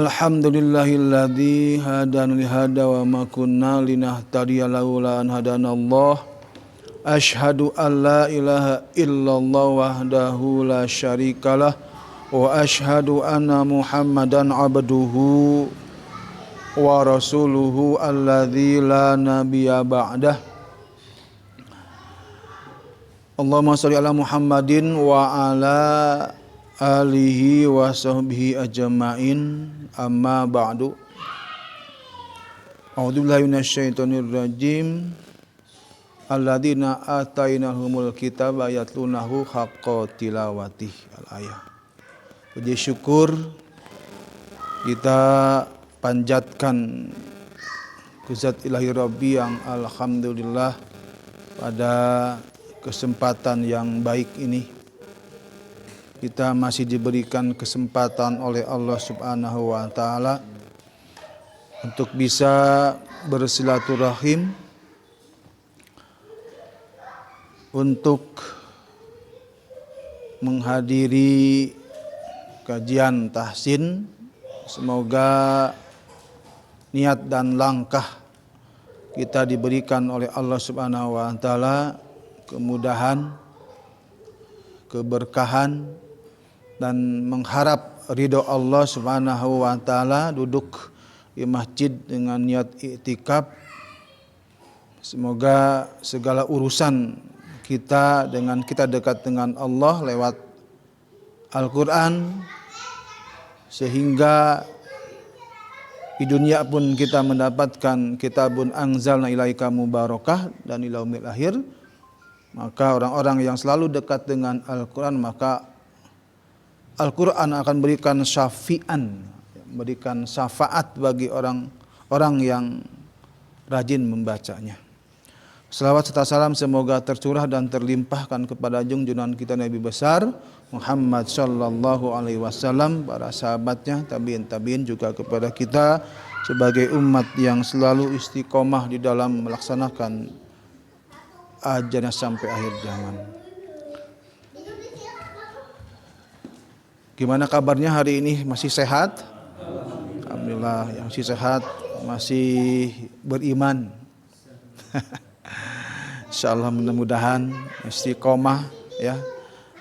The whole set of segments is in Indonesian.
Alhamdulillahilladzi hadana li hada wa ma kunna linahtadiya laula an hadanallah. Asyhadu an la ilaha illallah wahdahu la syarikalah wa asyhadu anna Muhammadan abduhu wa rasuluhu alladzi la nabiyya ba'dah. Allahumma shalli ala Muhammadin wa ala alihi wa sahbihi ajma'in, amma ba'du. A'udzubillahi minasyaitonir rajim. Alladzina atainahumul kitaba yatlunahu haqqa tilawatih. Al-ayah. Puji syukur kita panjatkan kuzat ilahi Rabbi yang alhamdulillah pada kesempatan yang baik ini kita masih diberikan kesempatan oleh Allah Subhanahu wa taala untuk bisa bersilaturahim, untuk menghadiri kajian tahsin. Semoga niat dan langkah kita diberikan oleh Allah Subhanahu wa taala kemudahan, keberkahan, dan mengharap ridho Allah Subhanahu wa taala, duduk di masjid dengan niat iktikaf. Semoga segala urusan kita dekat dengan Allah lewat Al-Qur'an, sehingga di dunia pun kita mendapatkan kitabun anzalna ilaika mubarakah, dan ila yaumil akhir. Maka orang-orang yang selalu dekat dengan Al-Qur'an, maka Al-Quran akan berikan syafi'an, memberikan syafaat bagi orang-orang yang rajin membacanya. Selawat serta salam semoga tercurah dan terlimpahkan kepada junjungan kita Nabi besar Muhammad sallallahu alaihi wasallam, para sahabatnya, tabi'in juga kepada kita sebagai umat yang selalu istiqomah di dalam melaksanakan ajarannya sampai akhir zaman. Gimana kabarnya hari ini? Masih sehat? Alhamdulillah, yang masih sehat, masih beriman. Insyaallah mudah-mudahan istiqomah ya,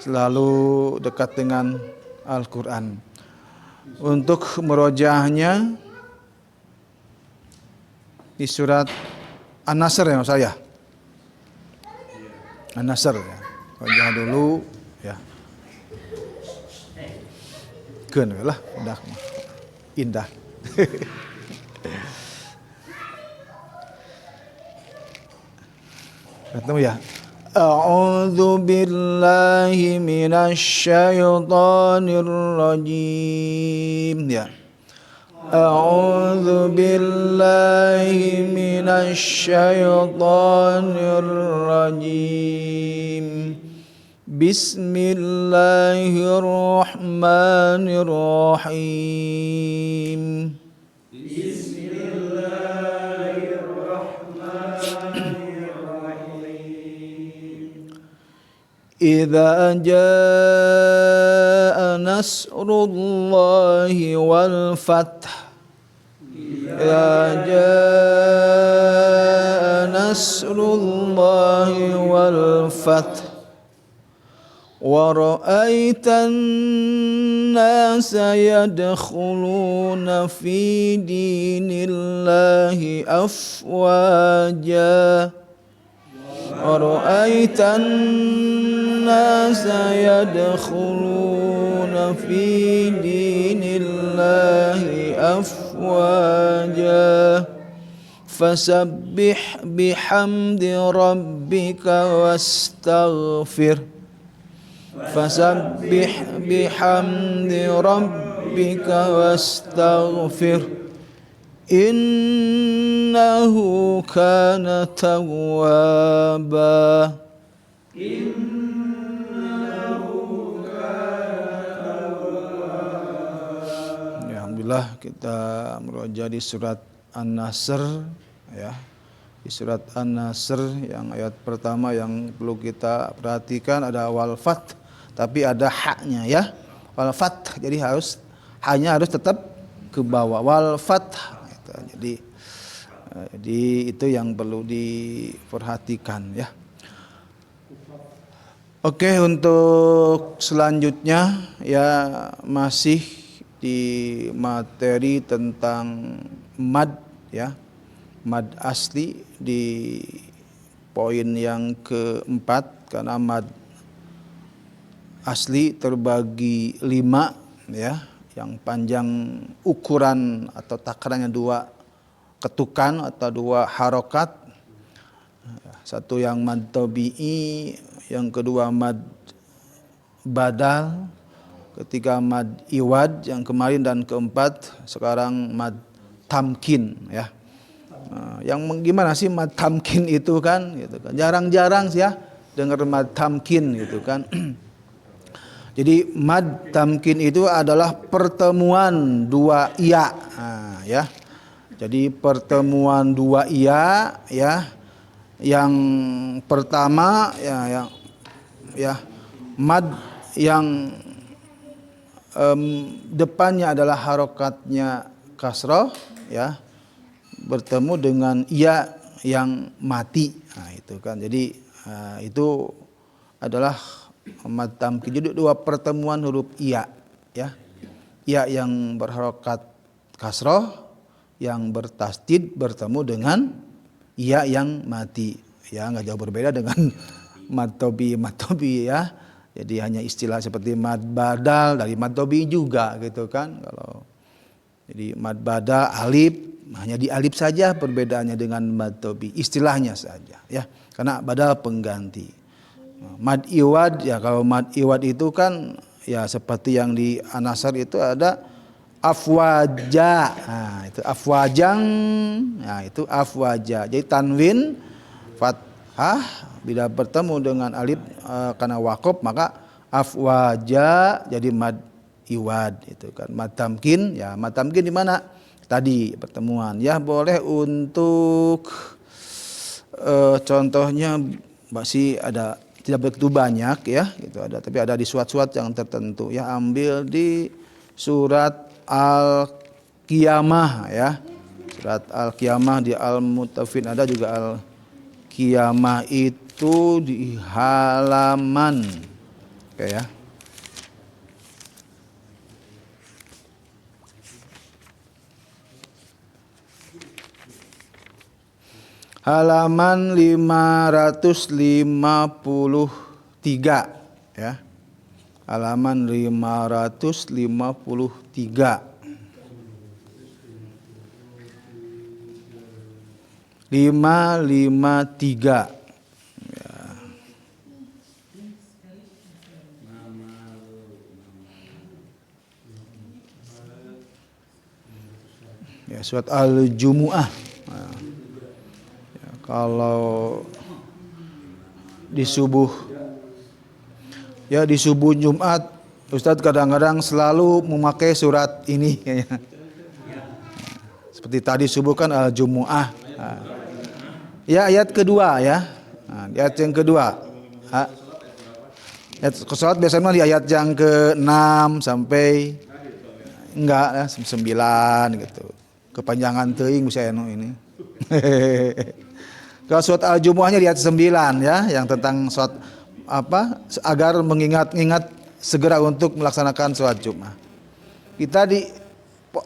selalu dekat dengan Al-Qur'an. Untuk murojaahnya di surat An-Nasr ya Mas ya. An-Nasr ya. Murojaah dulu ya. Keun lah, udah indah. Ketemu ya. A'udzu billahi minasy syaithanir rajim ya. A'udzu billahi minasy syaithanir rajim. Bismillahirrahmanirrahim. Bismillahirrahmanirrahim. Idza jaa nasrullahi wal fath. Idza jaa nasrullahi wal fath. وَرَأَيْتَ النَّاسَ يَدْخُلُونَ فِي دِينِ اللَّهِ أَفْوَاجًا وَرَأَيْتَ النَّاسَ يَدْخُلُونَ فِي دِينِ اللَّهِ أَفْوَاجًا فَسَبِّحْ بِحَمْدِ رَبِّكَ وَاسْتَغْفِرْ Fasabbih bihamdi rabbika wastaghfir innahu kana tawwaba. Ya, alhamdulillah kita meroja di surat An-Nasr ya. Di surat An-Nasr yang ayat pertama yang perlu kita perhatikan ada wal fath, tapi ada haknya ya, wal fath. Jadi hanya harus tetap ke bawah, wal fath. Jadi itu yang perlu diperhatikan ya. Oke, untuk selanjutnya ya masih di materi tentang mad ya. Mad asli di poin yang keempat, karena mad asli terbagi 5 ya, yang panjang ukuran atau takarannya 2 ketukan atau 2 harokat. Satu yang mad tabi'i, yang kedua mad badal, ketiga mad iwad yang kemarin, dan keempat sekarang mad tamkin ya. Yang gimana sih mad tamkin itu kan, gitu kan. Jarang-jarang sih ya dengar mad tamkin gitu kan. Jadi mad tamkin itu adalah pertemuan 2 iya. Ya. Jadi pertemuan 2 iya ya. Yang pertama ya mad yang depannya adalah harokatnya kasroh ya, bertemu dengan iya yang mati. Nah, itu kan. Jadi itu adalah mad tamkin. Jadi 2 pertemuan huruf iya ya. Iya yang berharokat kasroh, yang bertasdid bertemu dengan iya yang mati. Ya, enggak jauh berbeda dengan mad tobi ya. Jadi hanya istilah seperti mad badal dari mad tobi juga gitu kan. Kalau jadi mad badal alif, hanya di alif saja perbedaannya dengan mad tobi, istilahnya saja ya. Karena badal pengganti. Mad iwad ya, kalau mad iwad itu kan ya seperti yang di An-Nasr itu ada afwaja. Nah, itu afwajang. Nah, itu afwaja. Jadi tanwin fathah bila bertemu dengan alif karena waqaf, maka afwaja jadi mad iwad itu kan. Mad tamkin ya, mad tamkin di mana? Tadi pertemuan ya. Boleh untuk contohnya masih ada, tidak begitu banyak ya gitu, ada, tapi ada di surat-surat yang tertentu ya. Ambil di surat Al-Qiyamah ya. Surat Al-Qiyamah di Al-Mutafin ada juga Al-Qiyamah itu di halaman oke ya. Halaman 553 ya. Halaman 553. 553 ya. Ya, surat Al-Jumu'ah. Nah, ya, kalau di subuh ya, di subuh Jumat Ustadz kadang-kadang selalu memakai surat ini kayaknya. Seperti tadi subuh kan Al-Jumu'ah. Nah, ya ayat kedua ya. Nah, di ayat yang kedua. Ayat sholat biasanya di ayat yang ke-6 sampai enggak ya, 9 gitu. Kepanjangan teuing bisa ini. Kalau surat Al-Jumu'ahnya di ayat 9 ya, yang tentang sholat agar mengingat-ingat segera untuk melaksanakan sholat Jumat. Kita di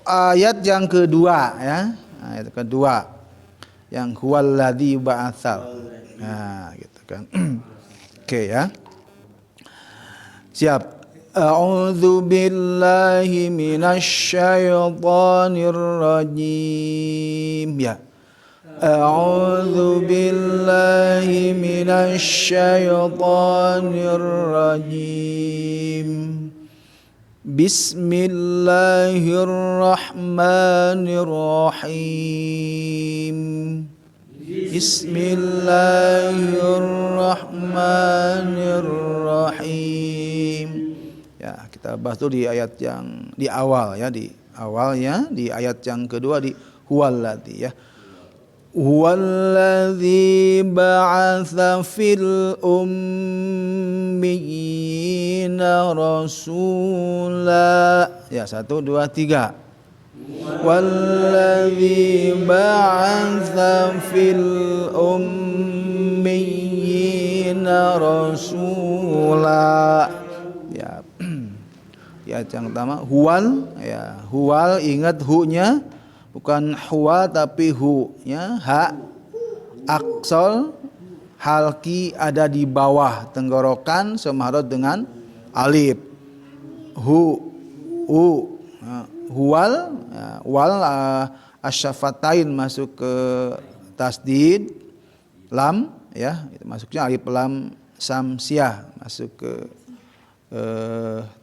ayat yang kedua ya, ayat kedua yang huwallazi ba'atsal. Nah, gitu kan. Oke ya. Siap. A'udzu billahi minasy syaithanir rajim ya. A'udzu billahi minasy syaithanir rajim. Bismillahirrahmanirrahim. Bismillahirrahmanirrahim. Ya, kita bahas dulu di ayat yang di awal ya, di awalnya di ayat yang kedua di huwallazi ya. Huwallazi ba'atsa fil ummiyina rasula. Ya, 1 2 3. Walladzi ba'atsa fil ummiyina rasula. Ya. Ya, yang pertama huwal, ya. Huwal, ingat hu-nya bukan huwa tapi hu-nya ha aksol halki ada di bawah tenggorokan semahrot dengan alif. Huwal, wal asyafatain masuk ke tasdid, lam ya itu masuknya alif lam samsiah masuk ke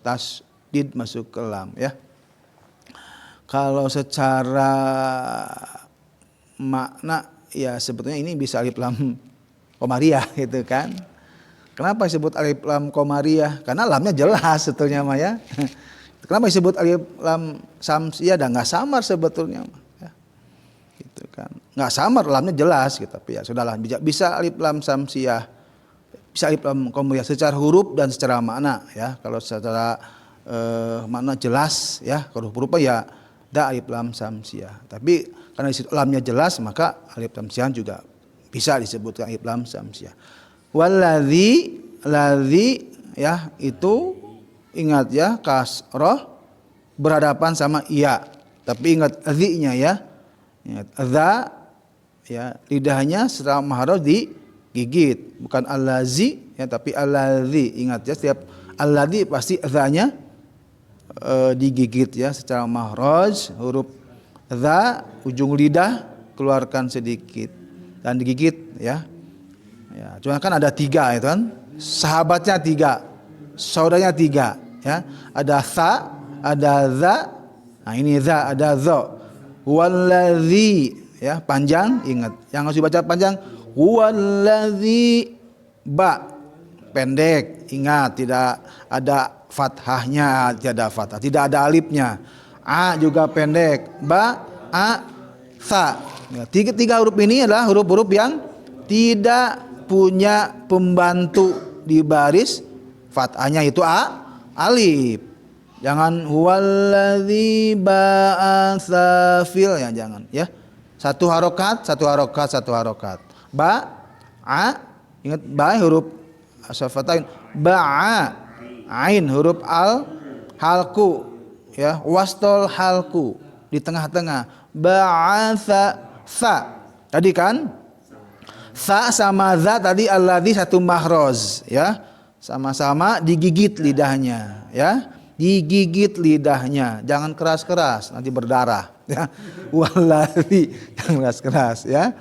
tasdid masuk ke lam ya. Kalau secara makna ya sebetulnya ini bisa alif lam komariah gitu kan. Kenapa disebut alif lam komariah? Karena lamnya jelas sebetulnya mah ya. Kenapa disebut alif lam samsiah? Dan nggak samar sebetulnya mah ya. Gitu kan. Nggak samar, lamnya jelas gitu. Tapi ya sudahlah, bisa alif lam samsiah, bisa alif lam komariah secara huruf dan secara makna ya. Kalau secara makna jelas ya, kalau hurufnya ya da alif lam samsiah. Tapi karena lamnya jelas maka alif lam samsiah juga bisa disebut alif lam samsiah. Walladzi, ladzi ya itu ingat ya kasroh berhadapan sama iya. Tapi ingat dzi-nya ya. Ingat dza ya lidahnya setelah mahraj digigit, bukan allazi ya tapi alladzi. Ingat ya setiap alladzi pasti dza-nya digigit ya secara mahraj, huruf dza ujung lidah keluarkan sedikit dan digigit ya. Ya, cuma kan ada 3 itu kan. Sahabatnya 3, saudaranya 3 ya. Ada tha, ada za. Nah, ini za, ada dza. Wallazi ya, panjang ingat. Yang harus dibaca panjang wallazi ba. Pendek, ingat tidak ada fathahnya, tidak ada fathah, tidak ada alifnya. A juga pendek. Ba, a, tha. Ya, tiga huruf ini adalah huruf-huruf yang tidak punya pembantu di baris fathahnya itu alif. Jangan huwallazi ba'atsa fil ya, jangan ya. Satu harokat. Ba, a, ingat ba huruf asyafatain. Ba'a, ain huruf al halku ya, wastol halku di tengah-tengah. Ba'atsa sa. Tadi kan sa sama za tadi alladzi satu mahroz ya. Sama-sama digigit lidahnya ya. Digigit lidahnya. Jangan keras-keras nanti berdarah ya. Walladzi jangan keras-keras ya.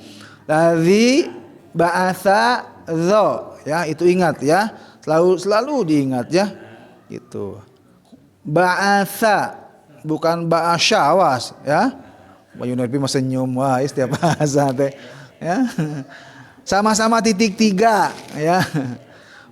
Ladzi ba'atsa dza ya, itu ingat ya. Selalu diingat ya. Itu. Ba'atsa bukan ba'asya, awas ya. Bayu Nabi mau senyum wah setiap bahasa teh ya. Sama-sama titik 3 ya.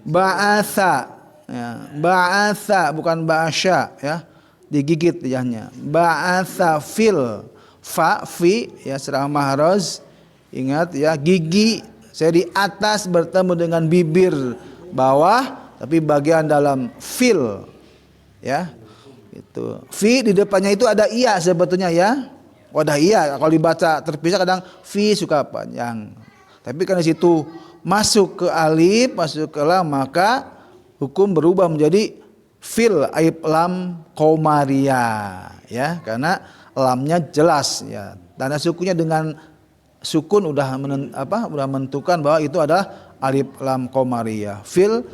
Ba'atsa ya. Ba'atsa bukan ba'asya ya. Digigit lidahnya. Ba'atsa fil fa fi ya secara mahraj. Ingat ya, gigi saya di atas bertemu dengan bibir bawah tapi bagian dalam fil ya. Itu. Fi di depannya itu ada iya sebetulnya ya. Wadah iya kalau dibaca terpisah kadang fi suka panjang. Tapi karena situ masuk ke alif, masuk ke lam, maka hukum berubah menjadi fil alif lam komariah ya, karena lamnya jelas ya. Tanda sukunya dengan sukun udah menentukan bahwa itu adalah alif lam komariah. Fil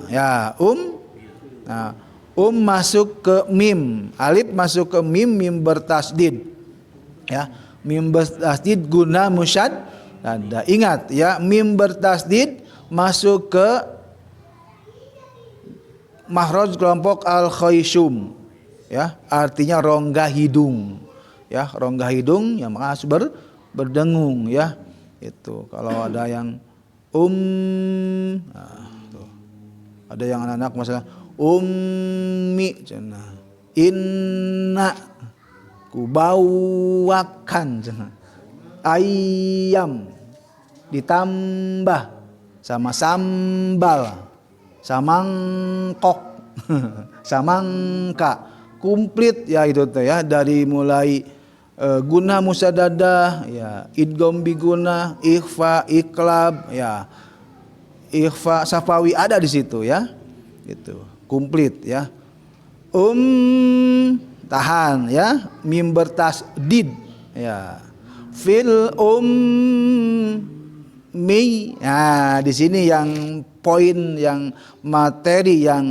ya nah, masuk ke mim, alif masuk ke mim, mim bertasdid ya. Mim bertasdid guna musyad. Ada. Ingat ya, mim bertasdid masuk ke mahraj kelompok al-khayshum ya, artinya rongga hidung ya, rongga hidung yang harus berdengung ya. Itu kalau ada yang nah, tuh. Ada yang anak-anak masalah ummi cenah, inna kubawakan cenah, ayam ditambah sama sambal, samangkok, samangka, komplit ya itu teh ya, dari mulai guna musadadah ya, idgham biguna, ikhfa, iqlab ya, ikhfa safawi ada di situ ya. Gitu. Komplit ya. Tahan ya, mim bertasdid ya. Fil mi. Nah, di sini yang poin yang materi yang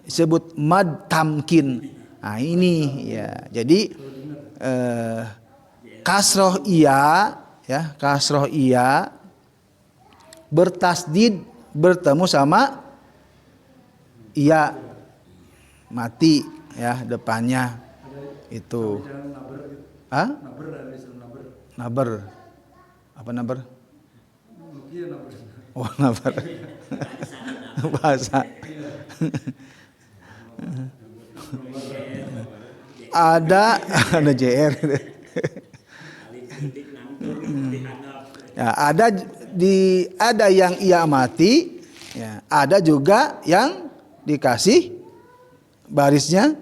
disebut mad tamkin. Nah, ini ya. Jadi kasroh iya ya, kasroh iya bertasdid bertemu sama iya mati ya depannya itu. Ah? Naber. Apa naber? Oh, naber. Bahasa. Ada JR. Ya, ada yang ia mati, ya, ada juga yang dikasih barisnya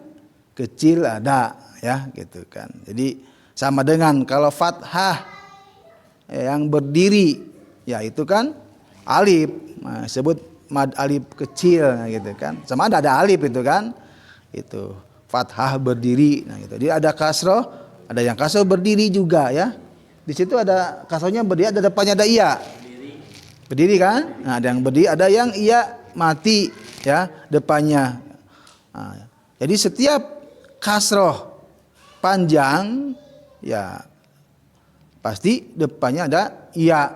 kecil ada ya gitu kan. Jadi sama dengan kalau fathah yang berdiri ya itu kan alif, nah, sebut mad alif kecil nah, gitu kan. Sama ada alif itu kan. Itu fathah berdiri nah gitu. Jadi ada kasroh, ada yang kasroh berdiri juga ya. Di situ ada kasrohnya berdiri, ada depannya ada iya. Berdiri kan? Nah, ada yang berdiri, ada yang iya mati ya depannya. Nah, jadi setiap kasroh panjang ya pasti depannya ada iya.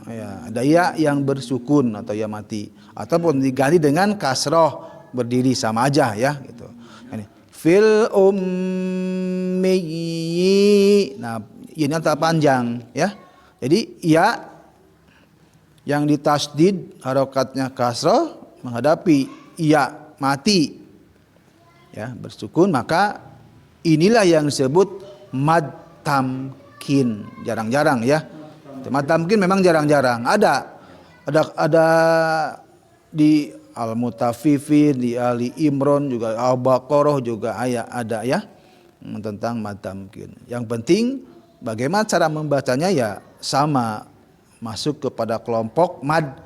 Ya, ada iya yang bersukun atau iya mati ataupun diganti dengan kasroh berdiri sama aja ya gitu. Ini fil ummi. Nah, ini antara panjang ya. Jadi iya yang ditasdid harokatnya kasroh menghadapi iya mati ya bersukun, maka inilah yang disebut mad tamkin. Jarang-jarang ya. Mad tamkin memang jarang-jarang. Ada di Al-Mutaffifin, di Ali Imran juga, Al-Baqarah juga ada ya tentang mad tamkin. Yang penting bagaimana cara membacanya ya sama, masuk kepada kelompok mad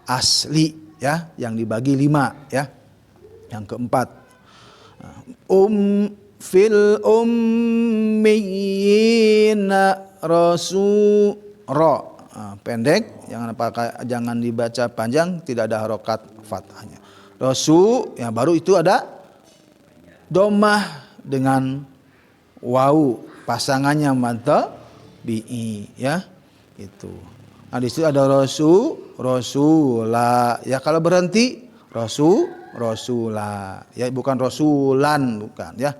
asli ya yang dibagi 5 ya. Yang keempat fil ummiyina rasul pendek, jangan dibaca panjang, tidak ada harokat fathahnya. Rasul ya baru itu ada domah dengan wawu pasangannya mata bi ya itu. Nah di situ ada rasula ya, kalau berhenti rasula ya, bukan rasulan, bukan ya.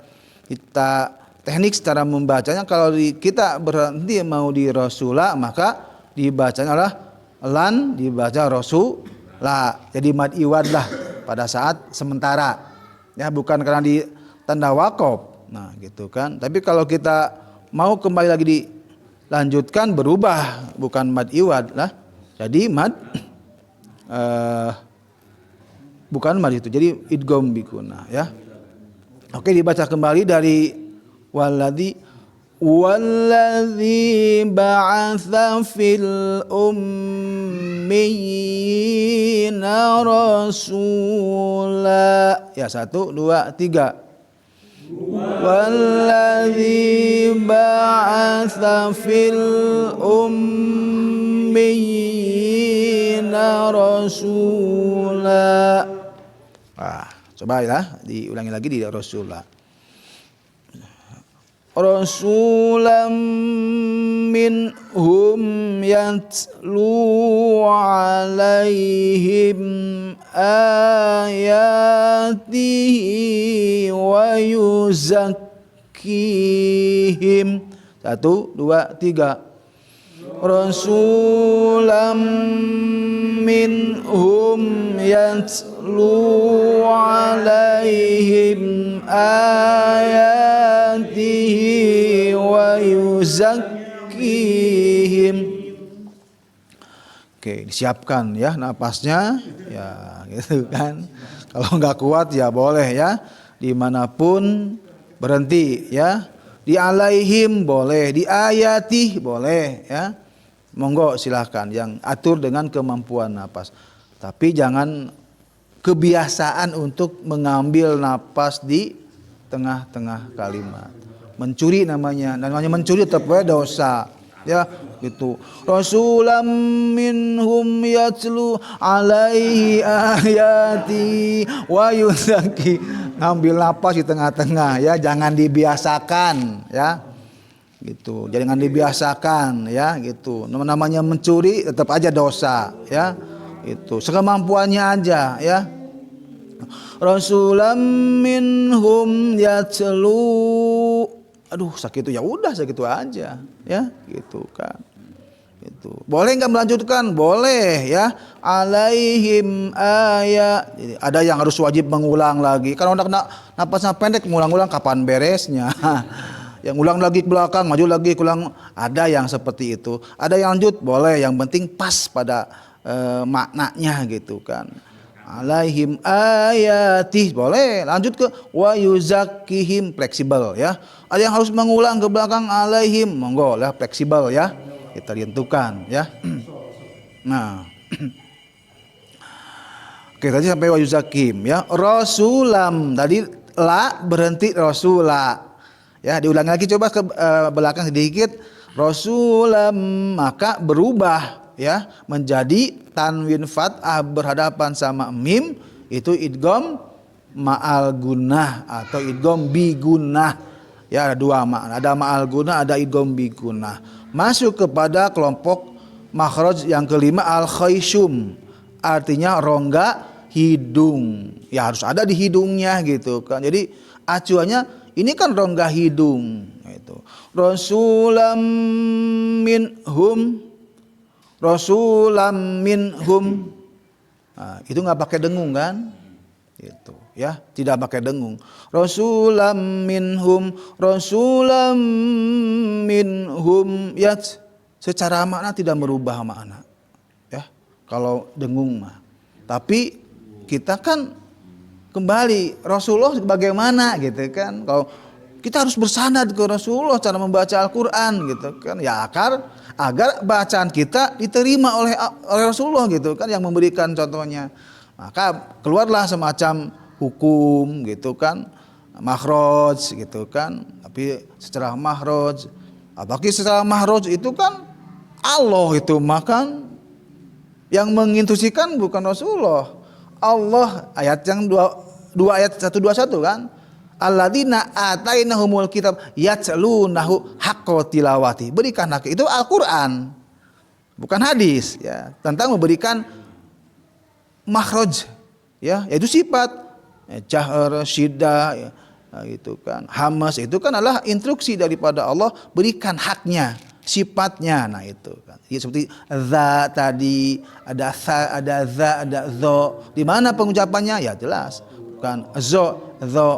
Kita teknik secara membacanya, kalau kita berhenti mau di rasula maka dibacanya adalah lan, dibaca rasula. Jadi mad iwad lah pada saat sementara ya, bukan karena di tanda wakof. Nah gitu kan. Tapi kalau kita mau kembali lagi dilanjutkan berubah, bukan mad iwad lah. Jadi mad bukan mad itu, jadi idgham biguna ya. Oke, dibaca kembali dari walladzi ba'atsa fil ummiyina rasula. Ya, 1 2 3. Walladzi ba'atsa fil ummiyina rasula. Coba ya, diulangi lagi di Rasulullah. Rasulam minhum yatlu alaihim ayatihi wa yuzakkihim. 1 2 3. Rasulam minhum yatlu alaihim ayatihi wa yuzakkihim. Oke, disiapkan ya napasnya ya gitu kan. Kalau nggak kuat ya boleh ya, dimanapun berhenti ya. Di alaihim boleh, di ayati boleh ya. Monggo silahkan yang atur dengan kemampuan napas. Tapi jangan kebiasaan untuk mengambil napas di tengah-tengah kalimat. Mencuri namanya mencuri tetap dosa. Ya, gitu. Rasulam minhum yatlu alaihi ayati wa yuzaki. Ngambil napas di tengah-tengah ya, jangan dibiasakan ya. Gitu. Jangan dibiasakan ya, gitu. Namanya mencuri tetap aja dosa ya. Itu sekemampuannya aja ya. Rasulam minhum yatlu. Aduh sakit itu ya udah segitu aja ya, gitu kan. Itu boleh nggak melanjutkan? Boleh ya. Alaihim ayat. Jadi ada yang harus wajib mengulang lagi. Kalau udah napasnya pendek, mengulang-ulang kapan beresnya? Yang ulang lagi ke belakang, maju lagi ulang. Ada yang seperti itu. Ada yang lanjut boleh. Yang penting pas pada maknanya gitu kan. Alaihim ayati boleh, lanjut ke wa yuzakkihim, fleksibel ya. Ada yang harus mengulang ke belakang alaihim, monggo lah fleksibel ya. Kita tentukan ya. Nah. Oke, tadi sampai wa yuzakkihim ya. Rasulam tadi la berhenti rasula. Ya, diulangi lagi coba ke belakang sedikit. Rasulam maka berubah ya menjadi tanwin fathah berhadapan sama mim, itu idgham ma'al gunnah atau idgham bi gunnah. Ya ada dua makna, ada ma'al gunnah, ada idgham bi gunnah. Masuk kepada kelompok makhraj yang kelima al khayshum, artinya rongga hidung. Ya harus ada di hidungnya gitu kan. Jadi acuannya ini kan rongga hidung itu. Rasulam minhum, Rasulam minhum, nah, itu nggak pakai dengung kan? Itu ya, tidak pakai dengung. Rasulam minhum, Rasulam minhum, ya secara makna tidak merubah makna, ya. Kalau dengung mah, tapi kita kan kembali Rasulullah bagaimana gitu kan? Kalau kita harus bersanad ke Rasulullah cara membaca Al-Quran gitu kan? Ya agar bacaan kita diterima oleh Rasulullah gitu kan, yang memberikan contohnya. Maka keluarlah semacam hukum gitu kan, makhraj gitu kan. Tapi secara makhraj, apalagi secara makhraj itu kan Allah itu makan yang menginstruksikan bukan Rasulullah. Allah ayat yang dua ayat 121 kan. Alladzina atainahumul kitab yatlunahu haqqa tilawati. Berikan hak itu Al-Qur'an. Bukan hadis ya, tentang memberikan makhraj ya, yaitu sifat jahr, syiddah ya, gitu kan. Hamas itu kan adalah instruksi daripada Allah, berikan haknya, sifatnya. Nah itu kan. Ya, seperti za tadi, ada sa, ada za, ada zo. Di mana pengucapannya? Ya jelas. Bukan zo.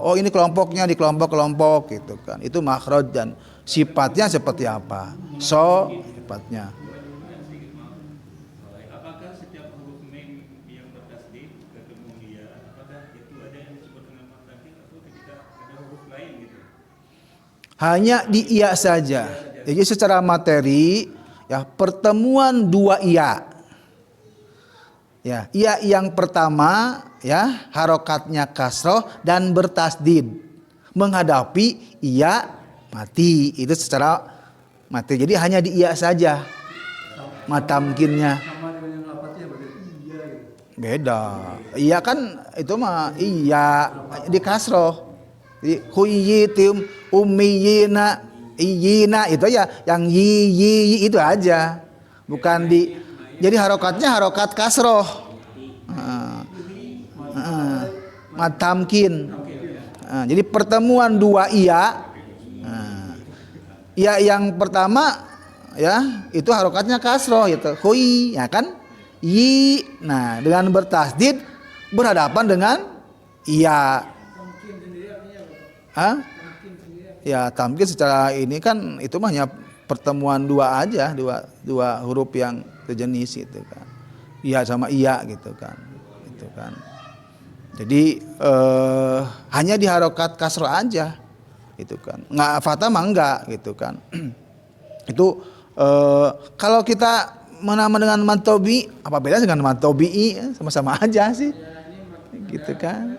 Oh ini kelompoknya di kelompok-kelompok gitu kan. Itu makhraj dan sifatnya seperti apa? So sifatnya. Apakah setiap huruf mim yang bertasdid ketemu dia, apakah itu ada yang disebut dengan mutakin atau ketika ada huruf lain gitu? Hanya di iya saja. Jadi secara materi ya pertemuan dua iya. Ya, iya yang pertama ya harokatnya kasroh dan bertasdid menghadapi iya mati, itu secara materi. Jadi hanya di iya saja matamkinnya. Beda. Iya kan itu mah iya di kasroh. Di huyitim ummiyina iyina itu ya yang yi itu aja. Bukan di, jadi harokatnya harokat kasroh. Matamkin. Jadi pertemuan dua iya. Iya yang pertama ya itu harokatnya kasroh gitu. Hui ya kan? Yi. Nah, dengan bertasdid berhadapan dengan iya. Hah? Ya, tamkin secara ini kan itu mah hanya pertemuan dua aja, dua huruf yang sejenis gitu kan. Iya sama iya gitu kan. Gitu kan. Jadi hanya di harokat kasroh aja. gitu kan. Nggak fata mah enggak gitu kan. Itu kalau kita menama dengan mantobi, apa bedanya dengan mantobi? Sama-sama aja sih, gitu kan.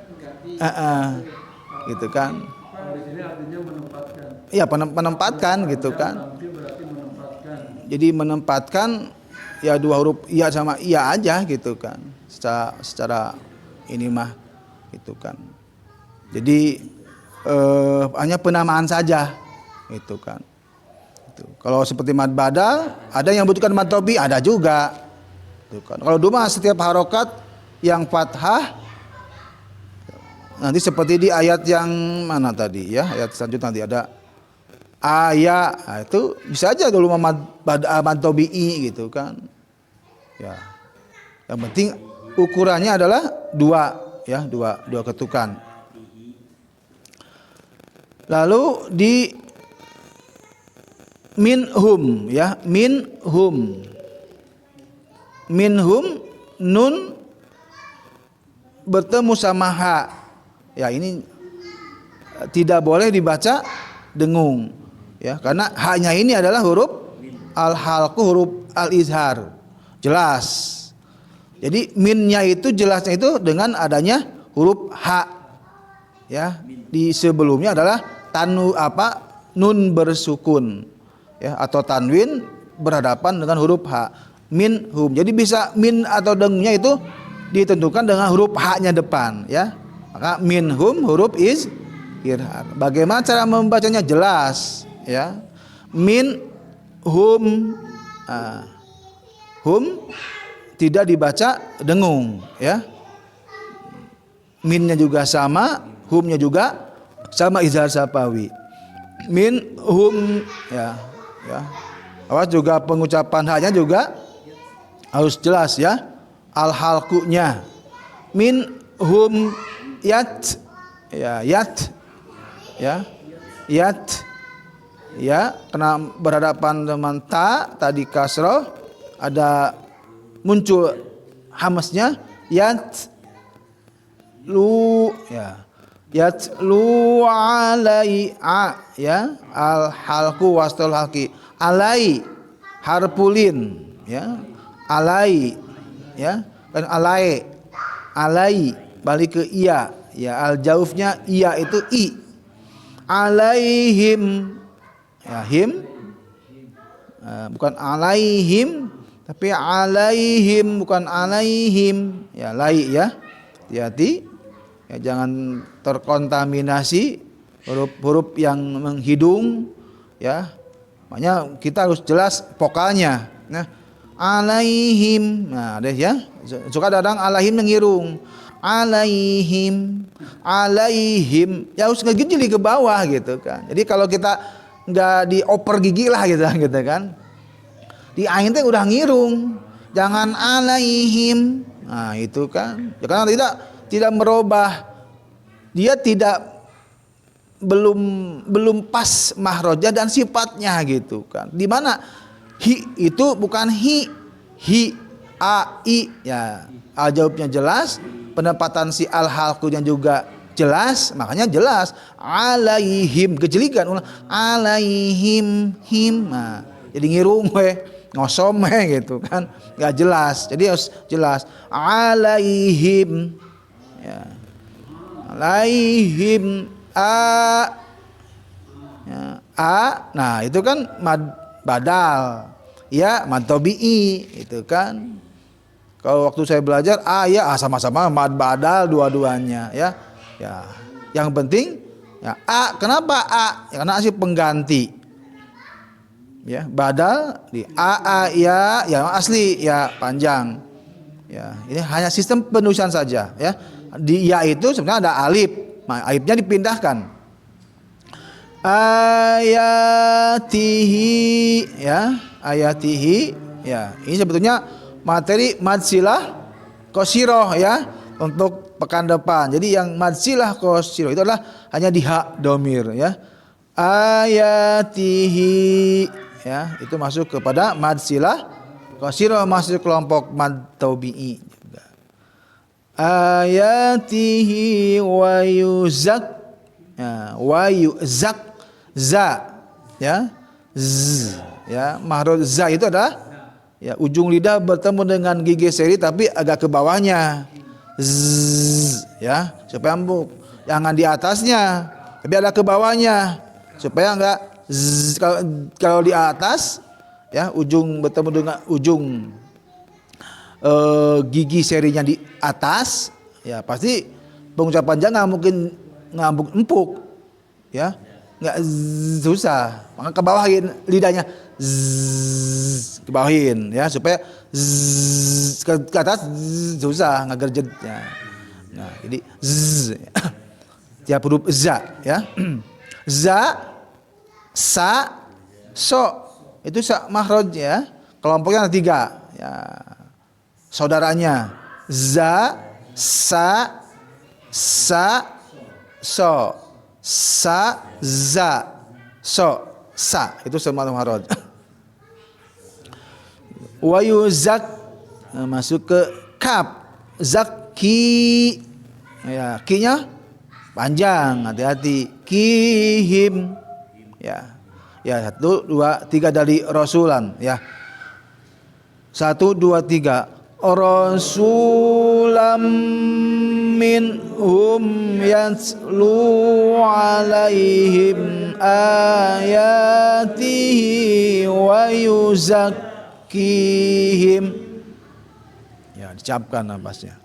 Gitu kan. Kalau di sini artinya menempatkan. Iya, penempatkan gitu kan. Tampil berarti menempatkan. Jadi menempatkan ya dua huruf iya sama iya aja gitu kan. Secara ini mah gitu kan. Jadi hanya penamaan saja gitu kan. Gitu. Kalau seperti mad badal, ada yang butuhkan mad tobi, ada juga. Gitu kan. Kalau dulu mah setiap harokat yang fathah, nanti seperti di ayat yang mana tadi ya, ayat selanjutnya nanti ada ayat, nah itu bisa aja dulu mad tobi'i gitu kan. Ya. Yang penting ukurannya adalah dua ya, dua ketukan. Lalu di minhum ya, minhum nun bertemu sama ha. Ya, ini tidak boleh dibaca dengung ya, karena hanya ini adalah huruf al-halqu, huruf al-izhar. Jelas. Jadi minnya itu jelasnya itu dengan adanya huruf ha. Ya, di sebelumnya adalah nun bersukun ya, atau tanwin berhadapan dengan huruf ha. Minhum. Jadi bisa min atau dengungnya itu ditentukan dengan huruf ha-nya depan ya. Maka minhum huruf izhar. Bagaimana cara membacanya? Jelas ya. Minhum. Hum tidak dibaca dengung ya. Minnya juga sama, humnya juga sama, izhar sapawi. Minhum ya. Awas juga pengucapan hanya juga harus jelas ya. Al-halqunya. Minhum yat ya, yat ya, yat ya, kena berhadapan dengan ta tadi kasroh, ada muncul hamasnya, yat lu ya, yat lu alai a ya, al halku wastul halki, alai harpulin ya, alai ya, dan alai balik ke iya ya, al jaufnya iya itu i, alaihim ya, him bukan alaihim tapi alaihim, bukan alaihim ya, lai ya, hati-hati ya, jangan terkontaminasi huruf-huruf yang menghidung ya. Makanya kita harus jelas vokalnya. Nah, alaihim, nah deh ya, suka dadang alaihim yang ngirung, alaihim ya, harus ngegejeli ke bawah gitu kan. Jadi kalau kita nggak dioper gigi lah gitu kan, di ain teh udah ngirung, jangan alaihim. Nah itu kan, ya, karena tidak merubah, dia belum pas mahroja dan sifatnya gitu kan. Di mana hi itu bukan hi a i ya, al jawabnya jelas, penempatan si al halqunya juga jelas, makanya jelas alaihim, kejelikan alaihim him. Nah, jadi ngirung ngosom gitu kan, nggak jelas. Jadi harus jelas alaihim ya, alaihim ya, nah itu kan mad badal ya, mad tobi'i itu kan. Kalau waktu saya belajar ya sama-sama mad badal dua-duanya ya. Yang penting ya kenapa ya, karena asli pengganti ya, badal di ya yang asli ya panjang ya. Ini hanya sistem penulisan saja ya. Di ya itu sebenarnya ada alif, nah, alifnya dipindahkan. Ayatihi ya, ayatihi ya. Ini sebetulnya materi madsilah qasiroh ya, untuk pekan depan. Jadi yang madsilah qasiroh itu adalah hanya di hak domir ya. Ayatihi ya, itu masuk kepada madsilah qasiroh, masuk kelompok mad tabi'i juga. Ayatihi wa Ya, wa yuzak za ya. Z ya, mahraj za itu adalah ya ujung lidah bertemu dengan gigi seri tapi agak ke bawahnya. Z ya, supaya empuk. Jangan di atasnya, tapi ada ke bawahnya supaya enggak z. Kalau di atas ya ujung bertemu dengan ujung gigi serinya di atas ya pasti pengucapan jangan mungkin ngambuk empuk ya, nggak susah. Maka kebawahin lidahnya, ke bawahin ya supaya ke atas susah nggak gerjet ya. Nah jadi tiap huruf za ya. Za, sa, so itu makhraj ya. Kelompoknya ada 3 ya. Saudaranya za, sa, so, sa, za, so, sa itu semua makhraj. Wa yuzak masuk ke kaf, zaki ya, ki-nya panjang, hati-hati. Kihim ya. Ya 1 2 3 dari rasulan ya. 1 2 3 rasulam minhum yatslu alaihim ayatihi wa yuzakkihim. Ya, dicapkan napasnya.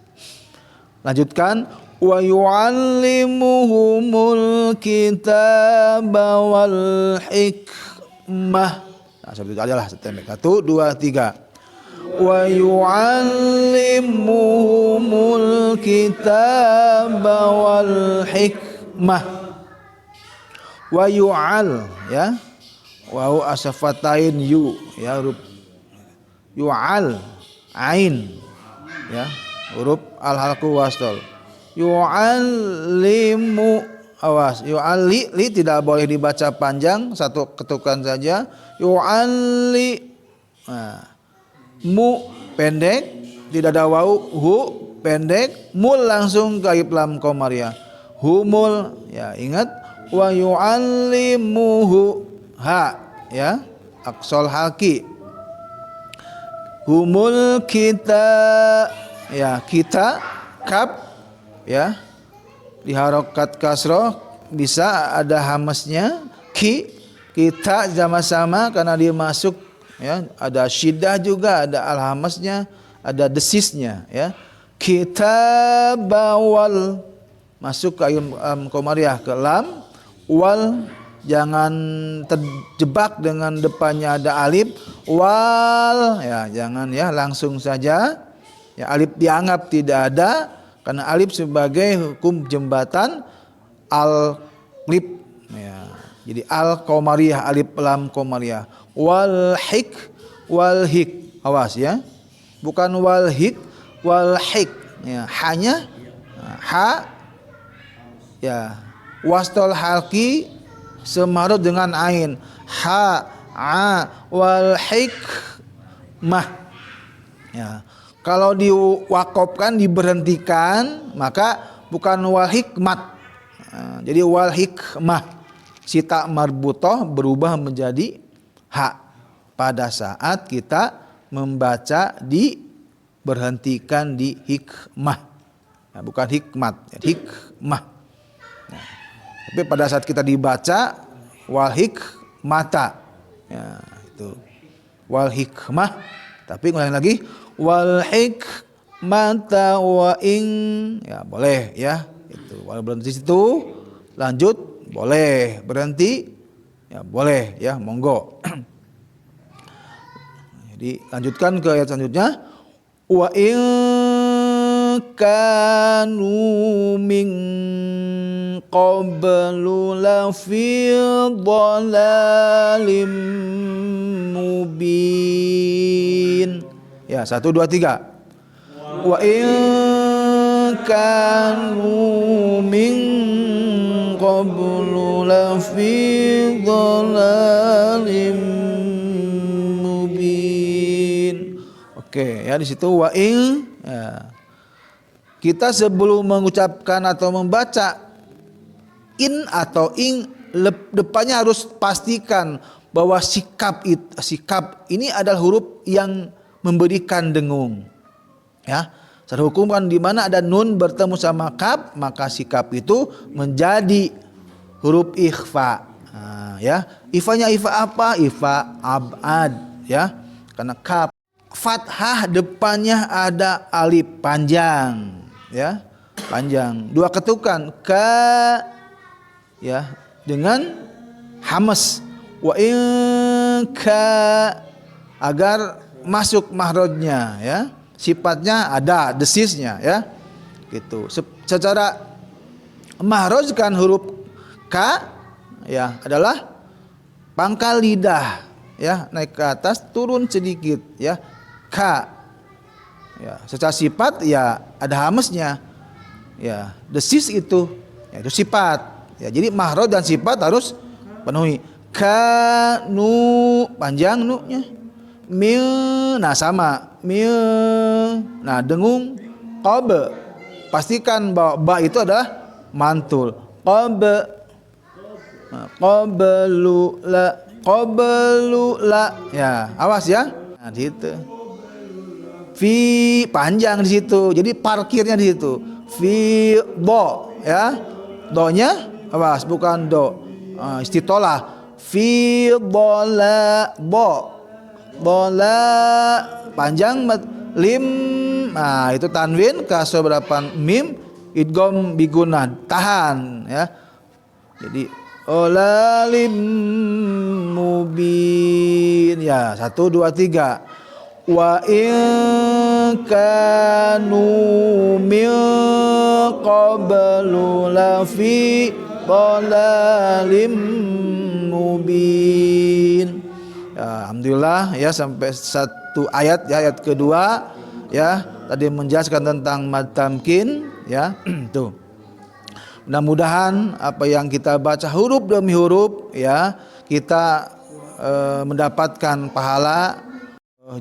Lanjutkan wa yu'allimuhumul kitaba wal hikmah. Nah, seperti itu aja lah setempe. 1 2 3 wa yu'allimuhumul kitaba wal hikmah. Wa yu'al ya. Wa asfatain yu ya, huruf yu'al ain ya, huruf al-halqu wasdal. Yu'allimu, awas, yu'alli li tidak boleh dibaca panjang, satu ketukan saja. Yu'alli, nah, mu pendek, tidak ada wau, hu pendek, mul langsung ke alif lam qamariyah. Humul ya, ingat wa yu'allimuhu ha ya, aqsal haki. Humul kita ya, kita kap ya, di harokat kasroh bisa ada hamasnya. Ki kita sama-sama karena dia masuk ya, ada syiddah juga, ada alhamasnya, ada desisnya ya. Kita bawal masuk ke ayun qamariyah ke lam, wal jangan terjebak dengan depannya ada alif, wal ya jangan ya, langsung saja ya, alif dianggap tidak ada karena alif sebagai hukum jembatan al-lib ya. Jadi al-qamariyah, alif lam qamariyah. Wal hik, awas ya, bukan wal hik, wal hik ya, hanya ha ya, wastal halki semarut dengan ain, ha a wal hikmah ya. Kalau diwakofkan, diberhentikan, maka bukan wal hikmat. Nah, jadi wal hikmah, sita marbutoh berubah menjadi ha pada saat kita membaca diberhentikan di hikmah, nah, bukan hikmat, hikmah. Nah, tapi pada saat kita dibaca wal hikmata, ya, itu wal hikmah. Tapi ngulangi lagi wal hikmata wa in ya, boleh ya, itu boleh berhenti situ, lanjut boleh, berhenti ya boleh ya, monggo. Jadi lanjutkan ke ayat selanjutnya. Wa in kanu min qablu la fi dhalalim mubin. Ya, 1 2 3. Wa in kanu min qablu la fi dhalalim mubin. Oke, ya di situ wa in ya. Kita sebelum mengucapkan atau membaca in atau ing, depannya harus pastikan bahwa sikap ini adalah huruf yang memberikan dengung. Ya, secara hukum kan di mana ada nun bertemu sama kaf, maka sikap itu menjadi huruf ikhfa. Nah, ya, ifanya ifa apa? Ifa abad, ya. Karena kaf. Fathah depannya ada alif panjang, ya. Panjang. Dua ketukan ka, ya, dengan hamas. Wa in ka, agar masuk mahrojnya, ya. Sifatnya ada desisnya, ya. Gitu. Secara mahroj kan huruf ka, ya, adalah pangkal lidah, ya, naik ke atas turun sedikit, ya. Ka, ya, secara sifat ya ada hamesnya, ya, desis itu, ya, itu sifat, ya. Jadi mahroj dan sifat harus penuhi. Ka nu panjang nu-nya, mil, nah sama mil, nah dengung. Qab, pastikan bahwa ba itu adalah mantul. Qab, qablu la, ya, awas ya. Nah, di situ. Fi panjang di situ. Jadi parkirnya di situ. Fi do, ya. Do-nya awas bukan do. Istitolah. Fi bola bo. Bola panjang lim. Nah, itu tanwin kasro berapa mim idgham bigunah tahan, ya. Jadi olalim mubin, ya, 1 2 3. Wa in kanu min qablu lafi dhalalim mubin. Ya, alhamdulillah, ya, sampai satu ayat, ya, ayat kedua, ya, tadi menjelaskan tentang mad tamkin, ya. Tuh. Mudah-mudahan apa yang kita baca huruf demi huruf, ya, kita mendapatkan pahala,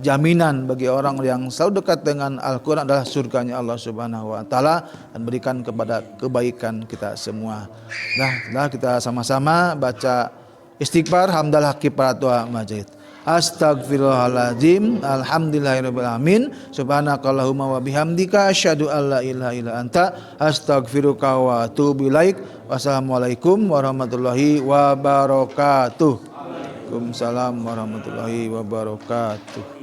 jaminan bagi orang yang selalu dekat dengan Al-Quran adalah surganya Allah Subhanahu wa taala, dan berikan kepada kebaikan kita semua. Nah, kita sama-sama baca istighfar, hamdalah kifaratu majid. Astagfirullahaladzim, alhamdulillahirabbil alamin, subhanakallahumma wa bihamdika asyhadu an la ilaha illa anta astaghfiruka wa atubu ilaik. Wassalamualaikum warahmatullahi wabarakatuh. Waalaikumsalam warahmatullahi wabarakatuh.